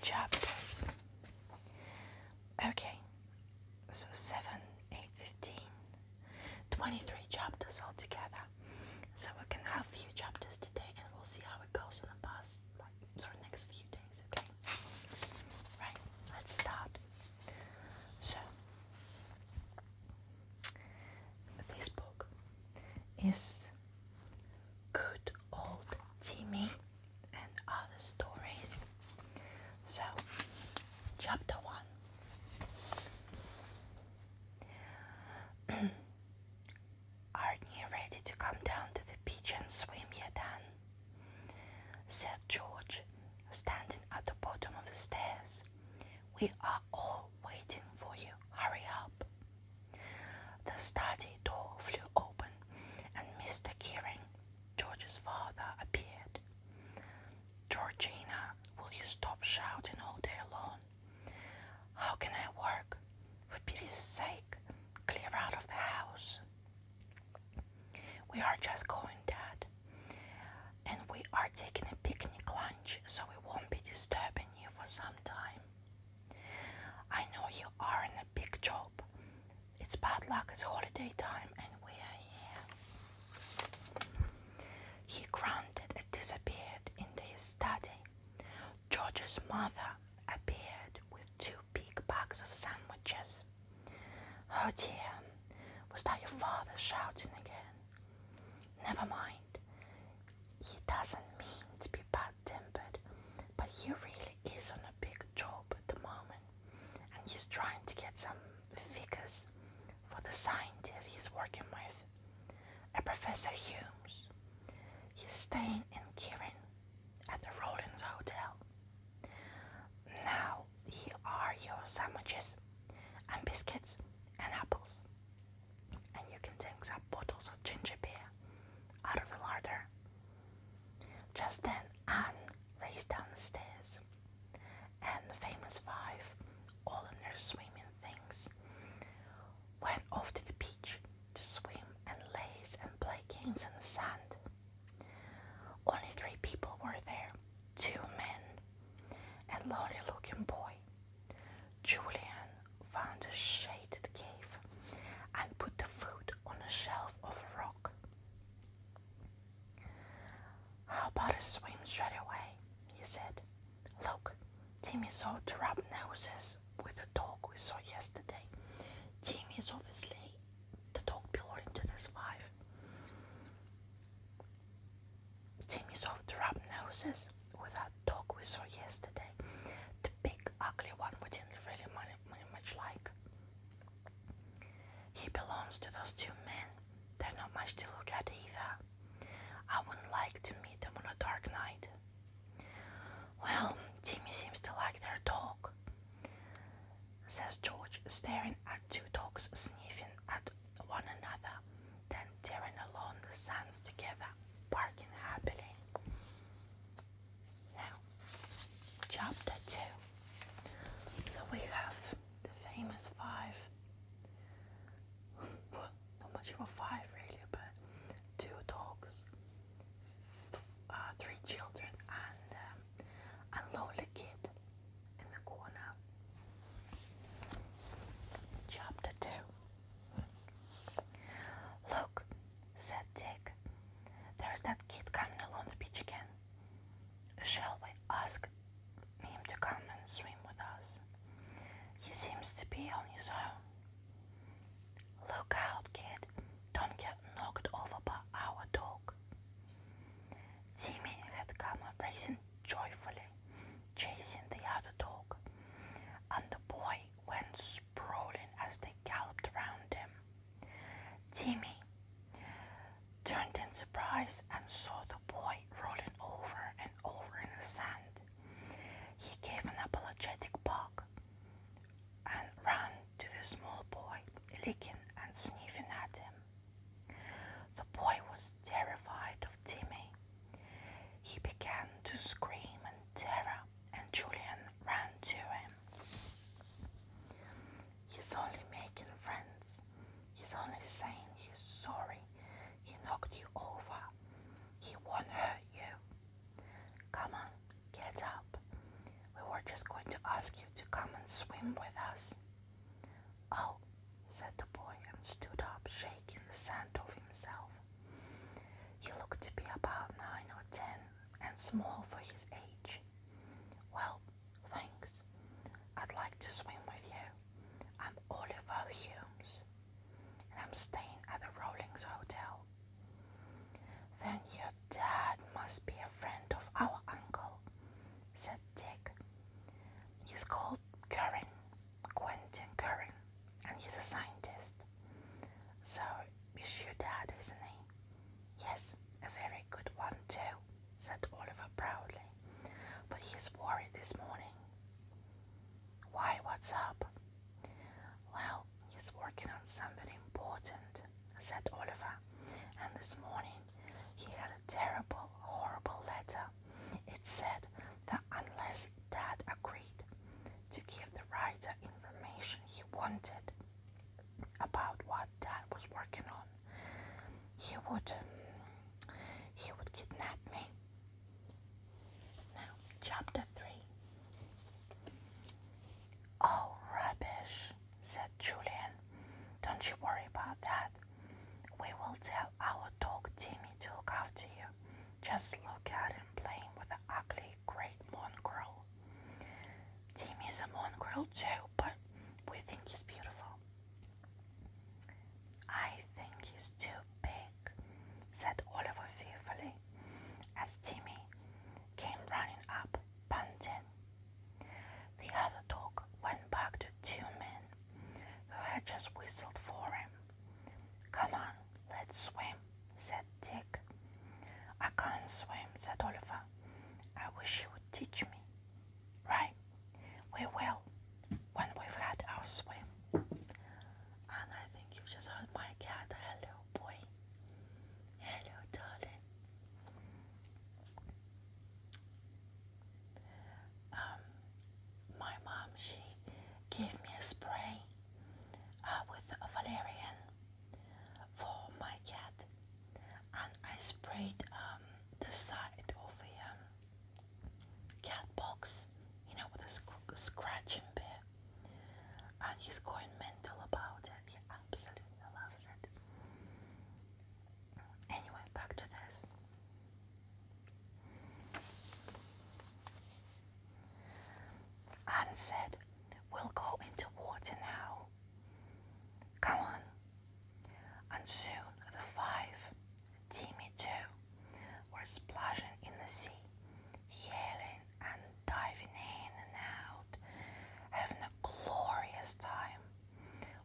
chapters. Okay, so 7, 8, 15, 23 chapters altogether. So we can have a few chapters today and we'll see how it goes in the past, next few days, okay? Right, let's start. So, this book is Good Old Timmy and Other Stories. So, chapter 1. Aren't you ready to come down to the beach and swim yet, Dan? Said George, standing at the bottom of the stairs. We are all waiting for you. Hurry up. The study door flew open and Mr. Kearing, George's father, appeared. Georgina, will you stop shouting all day long? How can I work? For pity's sake, clear out of the house. We are just going, Dad, and we are taking a picnic lunch, so we won't be disturbing you for some time. I know you are in a big job. It's bad luck, it's holiday time, and we are here. He grunted and disappeared into his study. George's mother appeared with 2 big bags of sandwiches. Oh dear, was that your father shouting again? Never mind. He doesn't mean to be bad-tempered, but he really is on a big job at the moment, and he's trying to get some figures for the scientist he's working with, a Professor Humes. He's staying in Kirin at the Rollins Hotel. Now, here are your sandwiches and biscuits and apples, and you can take some bottles of ginger beer out of the larder. Just then Anne raced down the stairs, and the famous 5, all in their swimming things, went off to the beach to swim and laze and play games in the sand. Only 3 people were there, 2 men, and lonely-looking boy. Julian found a shaded cave and put the food on a shelf of a rock. How about a swim straight away, he said. Look, Timmy's out to rub noses with the dog we saw yesterday. Timmy is obviously the dog belonging to this 5. Timmy's off to rub noses with that dog we saw yesterday. The big, ugly one we didn't really much like. He belongs to those 2 men. They're not much to look at either. I wouldn't like to meet them on a dark night. Well, Timmy seems to like their dog, says George, staring at 2 dogs sniffing at one another, then tearing along the sands together, barking happily. Now, chapter 2. So we have the famous 5. Well, not much of a 5 really, but 2 dogs, 3 children, and a lonely kid in the corner. Chapter 2. Look, said Dick, there's that kid coming along the beach again. Shall we ask him to come and swim with us? He seems to be on his own. Look out, kid, don't get knocked over by our dog. Timmy had come up racing joyfully, chasing the other dog, and the boy went sprawling as they galloped around him. Timmy turned in surprise and saw the boy rolling over and over in the sand. He gave an apologetic bark and ran to the small boy, licking and sniffing at him. The boy was terrified of Timmy. He began to scream in terror, and Julian ran to him. He's only making friends. He's only saying he's sorry he knocked you over. He won't and swim with us. Oh, said the boy and stood up, shaking the sand off himself. He looked to be about 9 or 10 and small for his age. Well, thanks. I'd like to swim with you. I'm Oliver Humes, and I'm staying at the Rawlings Hotel. Then your dad must be a friend of our uncle, said Dick. He's called Curran, Quentin Curran, and he's a scientist. So is your dad, isn't he? Yes, a very good one too, said Oliver proudly. But he's worried this morning. Why, what's up? Well, he's working on something important, said Oliver, and this morning he had a terrible, horrible letter. It said that unless Dad agreed to give the writer information he wanted about what Dad was working on, he would kidnap me. Now, chapter 3. Oh, rubbish, said Julian. Don't you worry about that. We will tell our dog Timmy to look after you. Just look at him playing with the ugly great mongrel. Timmy's a mongrel too, but we think he's beautiful. I think he's too big, said Oliver fearfully, as Timmy came running up, panting. The other dog went back to 2 men who had just whistled for him. Come on, let's swim, said Dick. I can't swim, said Oliver. I wish you would teach me. Right, we will, when we've had our swim. And I think you've just heard my cat. Hello, boy. Hello, darling. My mom, she gave me a spray with a valerian for my cat, and I sprayed the side of the cat box, with a scratching bit, and he's going mental about it. He absolutely loves it. Anyway, back to this. Anne said, we'll go into water now. Come on. And soon the 5, Timmy too, were splashing in the sea, yelling and diving in and out, having a glorious time,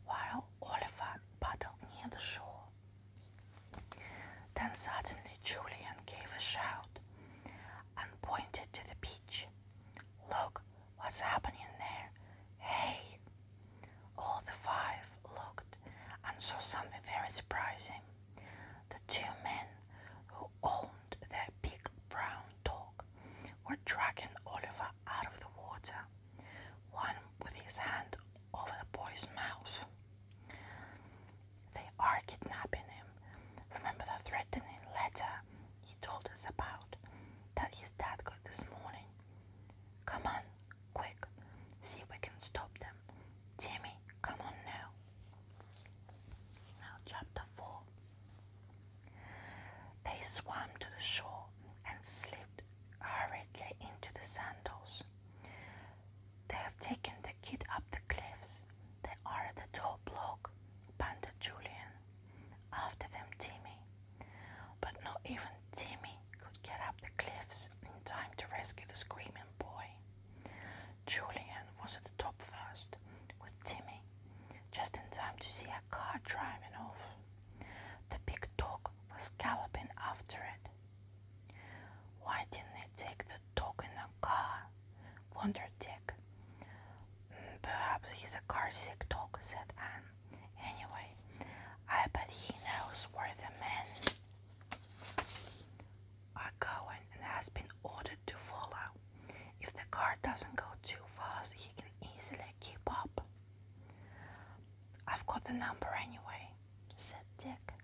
while Oliver paddled near the shore. Then suddenly Julian gave a shout and pointed to the beach. Look, what's happening there? Hey! All the 5 looked and saw something very surprising. The 2 men who owned their big brown dog were dragging Oliver out of the water, one with his hand over the boy's mouth. They are kidnapping him. Remember the threatening letter he told us about that his dad got this morning? Come on, quick, see if we can stop them. Timmy, come on now. Now, chapter 4. They swam to the shore and slipped hurriedly into the sandals. They have taken the kid up the cliffs. They are at the top log, panted Julian. After them, Timmy. But not even Timmy could get up the cliffs in time to rescue the screaming boy. Julian was at the top first, with Timmy, just in time to see a car driving off. The big dog was galloping after it. Why didn't they take the dog in the car? Wondered Dick. Perhaps he's a car-sick dog, said Anne. Anyway, I bet he knows where the men are going and has been ordered to follow. If the car doesn't go too fast, he can easily keep up. I've got the number anyway, said Dick.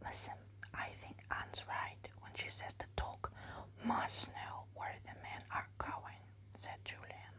Listen, I think Anne's right when she says the dog must know where the men are going, said Julian.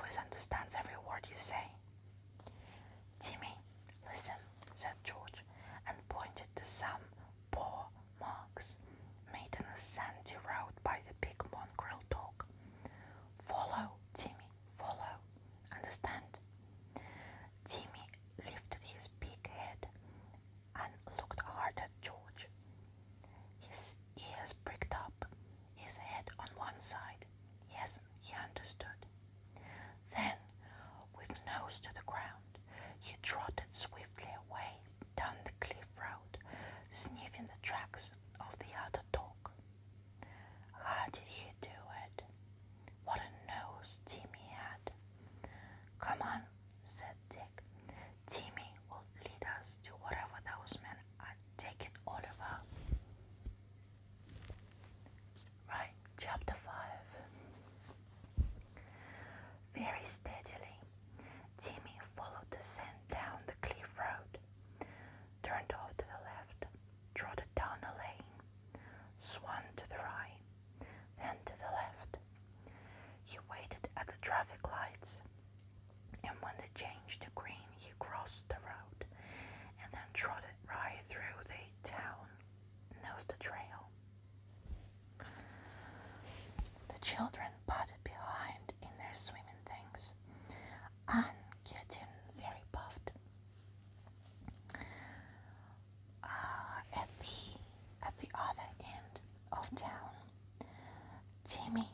always understands every word you say. Timmy, listen, said George, and pointed to some paw marks made in a sandy road by the big mongrel dog. Follow, Timmy, follow. Understand? Timmy lifted his big head and looked hard at George. His ears pricked up, his head on one side. Yes, he understood. Then, with nose to the ground, he trotted swiftly away down the cliff road, sniffing the tracks of the other dog. How did he do it? What a nose Timmy had. Come on, said Dick. Timmy will lead us to whatever those men are taking Oliver. Right, chapter 5. Very steadily, Timmy followed the scent down the cliff road, turned off to the left, trotted down a lane, swung to the right, then to the left. He waited at the traffic lights, and when they changed to green, he crossed the road and then trotted right through the town, nose the trail. The children patted behind in their swimming things and getting very puffed. At the other end of town, Timmy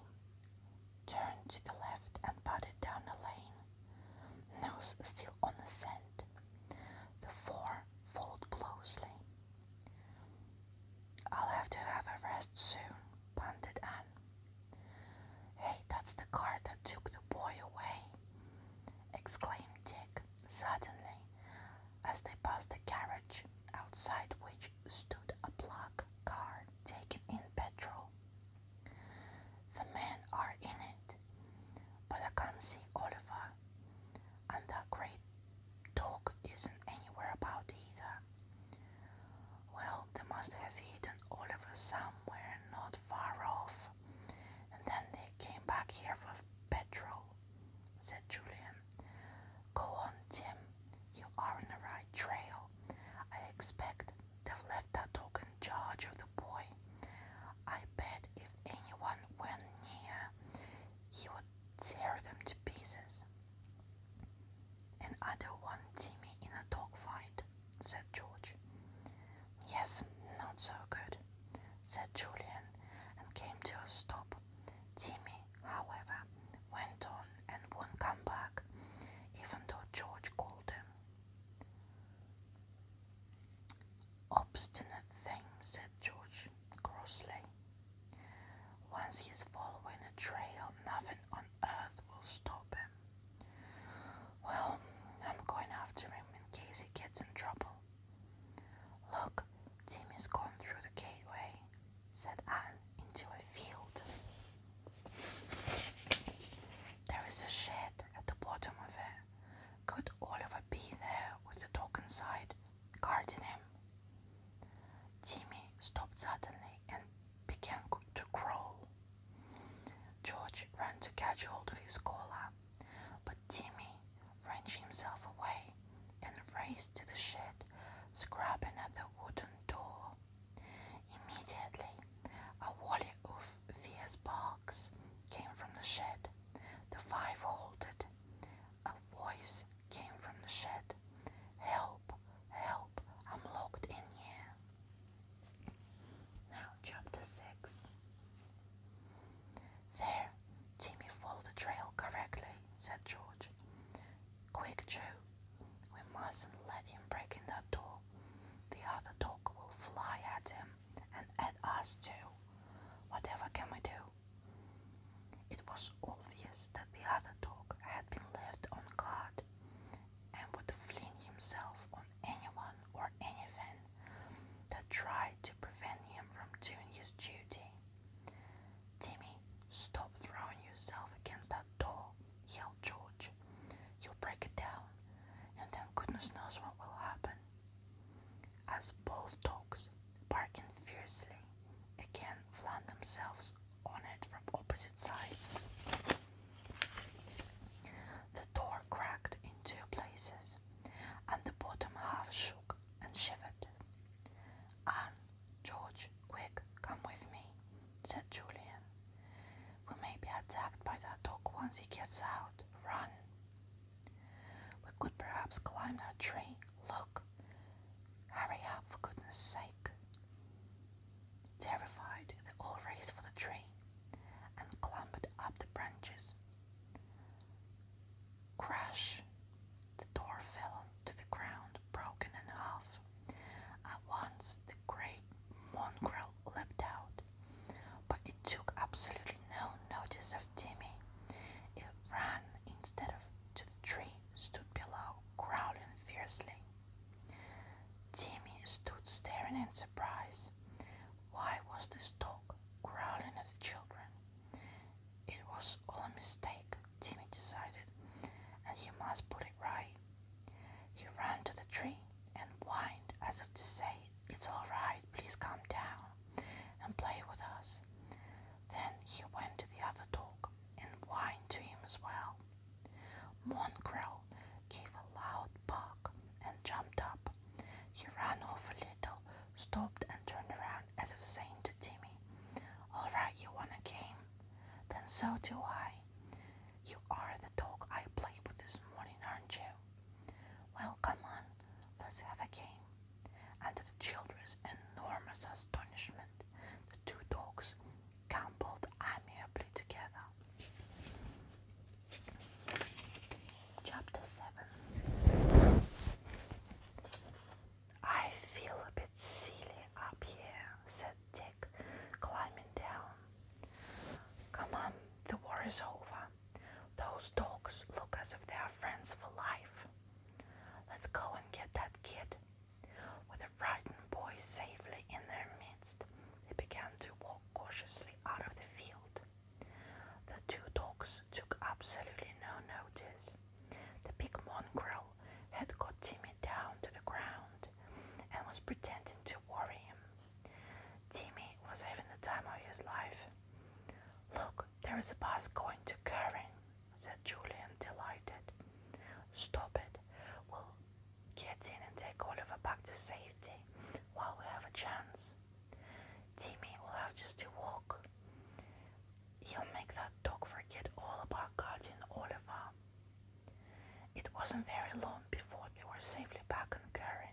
turned to the left and patted down the lane, nose still on the scent. The four followed closely. I'll have to have a rest soon, panted Anne. Hey, that's the car that took the boy away, exclaimed climb that tree. Look, hurry up for goodness sake. Terrified, they all raced for the tree and clambered up the branches. Crash! The door fell to the ground, broken in half. At once the great mongrel leapt out, but it took absolutely no notice of Timmy. It ran instead of to the tree, stood below, growling fiercely. Timmy stood staring in surprise. Why was this dog growling at the children? It was all a mistake, Timmy decided, and he must put it right. He ran to the tree and whined as if to say, "It's all right, please calm down and play with us." Then he went to the other dog and whined to him as well. Mongrel gave a loud bark and jumped up. He ran off a little, stopped and turned around as if saying to Timmy, "All right, you want a game? Then so do I. You are the dog I played with this morning, aren't you? Well, come on, let's have a game." And to the children's enormous astonishment, the two dogs gambled amiably together. Chapter 7. "I feel a bit silly up here," said Dick, climbing down. "Come on, the war is over. Those dogs look as if they are friends for life. Let's go and get that kid." With the frightened boy safely in their midst, they began to walk cautiously out of the field. The two dogs took absolutely no notice. The big mongrel had got Timmy down to the ground and was pretending to worry him. Timmy was having the time of his life. "Look, there is a bus going to Curran," said Julian, delighted. "Stop it. We'll get in and take Oliver back to safety while we have a chance. Timmy will have just to walk. He'll make that dog forget all about guarding Oliver." It wasn't very long before they were safely back on Curran.